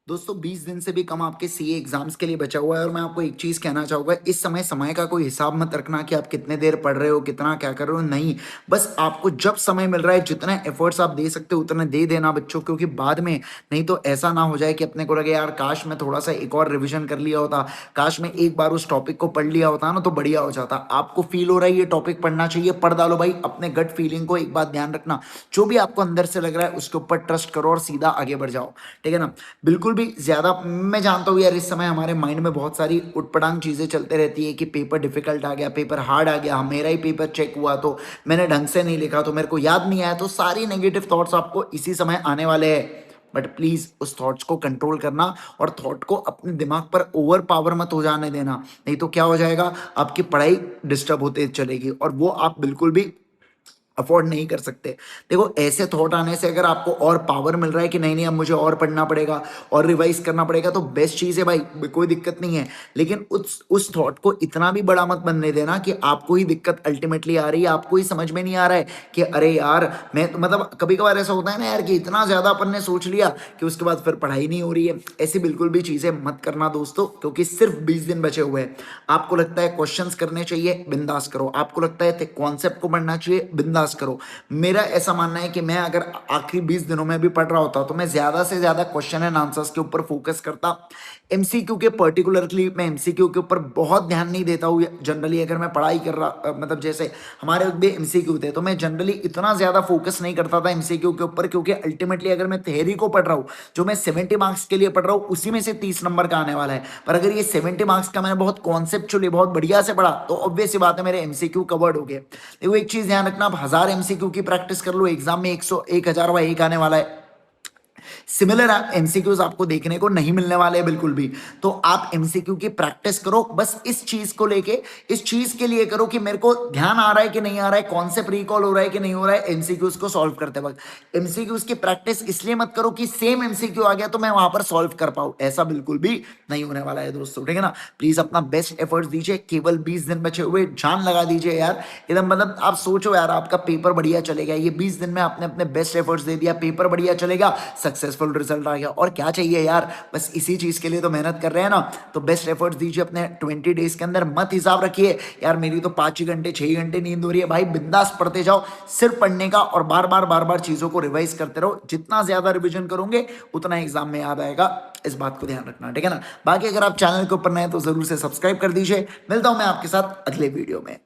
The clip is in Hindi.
दोस्तों 20 दिन से भी कम आपके सीए एग्जाम्स के लिए बचा हुआ है और मैं आपको एक चीज़ कहना चाहूँगा, इस समय का कोई हिसाब मत रखना कि आप कितने देर पढ़ रहे हो, कितना क्या कर रहे हो, नहीं। बस आपको जब समय मिल रहा है, जितने एफर्ट्स आप दे सकते हो उतने दे देना बच्चों, क्योंकि बाद में नहीं तो ऐसा ना हो जाए कि अपने को लगे यार काश मैं थोड़ा सा एक और रिविजन कर लिया होता, काश मैं एक बार उस टॉपिक को पढ़ लिया होता ना तो बढ़िया हो जाता। आपको फील हो रहा है ये टॉपिक पढ़ना चाहिए, पढ़ डालो भाई। अपने गट फीलिंग को एक बात ध्यान रखना, जो भी आपको अंदर से लग रहा है उसके ऊपर ट्रस्ट करो और सीधा आगे बढ़ जाओ, ठीक है ना। बिल्कुल भी ज्यादा, मैं जानता हूँ यार इस समय हमारे माइंड में बहुत सारी उटपटांग चीजें चलते रहती है कि पेपर डिफिकल्ट आ गया, पेपर हार्ड आ गया, मेरा ही पेपर चेक हुआ तो मैंने ढंग से नहीं लिखा तो मेरे को याद नहीं आया, तो सारी नेगेटिव थॉट्स आपको इसी समय आने वाले हैं। बट प्लीज उस थॉट्स को कंट्रोल करना और थॉट को अपने दिमाग पर ओवर पावर मत हो जाने देना, नहीं तो क्या हो जाएगा, आपकी पढ़ाई डिस्टर्ब होते चलेगी और वो आप बिल्कुल भी अफोर्ड नहीं कर सकते। देखो ऐसे थॉट आने से अगर आपको और पावर मिल रहा है कि नहीं नहीं अब मुझे और पढ़ना पड़ेगा और रिवाइज करना पड़ेगा, तो बेस्ट चीज़ है भाई, कोई दिक्कत नहीं है। लेकिन उस थॉट को इतना भी बड़ा मत बनने देना कि आपको ही दिक्कत अल्टीमेटली आ रही है, आपको ही समझ में नहीं आ रहा है कि अरे यार मैं तो, मतलब कभी कभार ऐसा होता है ना यार कि इतना ज़्यादा अपन ने सोच लिया कि उसके बाद फिर पढ़ाई नहीं हो रही है। ऐसी बिल्कुल भी चीज़ें मत करना दोस्तों, क्योंकि सिर्फ 20 दिन बचे हुए हैं। आपको लगता है क्वेश्चंस करने चाहिए, बिंदास करो। आपको लगता है कॉन्सेप्ट को पढ़ना चाहिए, बिंदास करो। मेरा ऐसा मानना है कि मैं अगर आखिरी 20 दिनों में भी पढ़ रहा होता तो मैं ज्यादा से ज्यादा क्वेश्चन एंड आंसर्स के ऊपर फोकस करता। एमसीक्यू के पर्टिकुलरली मैं एमसीक्यू के ऊपर बहुत ध्यान नहीं देता हूँ जनरली। अगर मैं पढ़ाई कर रहा, मतलब जैसे हमारे वक्त भी एमसीक्यू थे तो मैं जनरली इतना ज्यादा फोकस नहीं करता था एमसीक्यू के ऊपर, क्योंकि अल्टीमेटली अगर मैं थ्योरी को पढ़ रहा हूँ, जो मैं 70 मार्क्स के लिए पढ़ रहा हूँ, उसी में से 30 नंबर का आने वाला है। पर अगर ये 70 मार्क्स का मैंने बहुत कॉन्सेप्चुअली बहुत बढ़िया से पढ़ा तो ऑब्वियस सी बात है मेरे एमसीक्यू कवर्ड हो गए। देखो एक चीज ध्यान रखना, आप 1000 एमसीक्यू की प्रैक्टिस कर लो, एग्जाम में 100 1000 आने वाला है। सिमिलर एमसीक्यूज आपको देखने को नहीं मिलने वाले हैं बिल्कुल भी। तो आप एमसीक्यू की प्रैक्टिस करो, बस इस चीज को लेके, इस चीज के लिए करो कि मेरे को ध्यान आ रहा है कि नहीं आ रहा है, कॉन्सेप्ट रिकॉल हो रहा है कि नहीं हो रहा है एमसीक्यूज को सॉल्व करते वक्त। एमसीक्यूज की प्रैक्टिस इसलिए मत करो कि सेम एमसीक्यू आ गया तो मैं वहां पर सॉल्व कर पाऊं, ऐसा बिल्कुल भी नहीं होने वाला है दोस्तों, ठीक है ना। प्लीज अपना बेस्ट एफर्ट्स दीजिए, केवल 20 दिन बचे हुए, जान लगा दीजिए यार एकदम। मतलब आप सोचो यार, आपका पेपर बढ़िया चलेगा, ये 20 दिन में आपने अपने बेस्ट एफर्ट्स दे दिया, पेपर बढ़िया चलेगा, सक्सेसफुल रिजल्ट आ गया, और क्या चाहिए यार। बस इसी चीज के लिए तो मेहनत कर रहे हैं ना। तो बेस्ट एफर्ट्स दीजिए अपने 20 डेज के अंदर। मत हिसाब रखिए यार मेरी तो 5 ही घंटे 6 ही घंटे नींद हो रही है, भाई बिंदास पढ़ते जाओ, सिर्फ पढ़ने का और बार बार चीजों को रिवाइज करते रहो। जितना ज्यादा रिविजन करोगे उतना एग्जाम में याद आएगा, इस बात को ध्यान रखना, ठीक है ना। बाकी अगर आप चैनल के ऊपर नए तो जरूर से सब्सक्राइब कर दीजिए। मिलता हूं मैं आपके साथ अगले वीडियो में।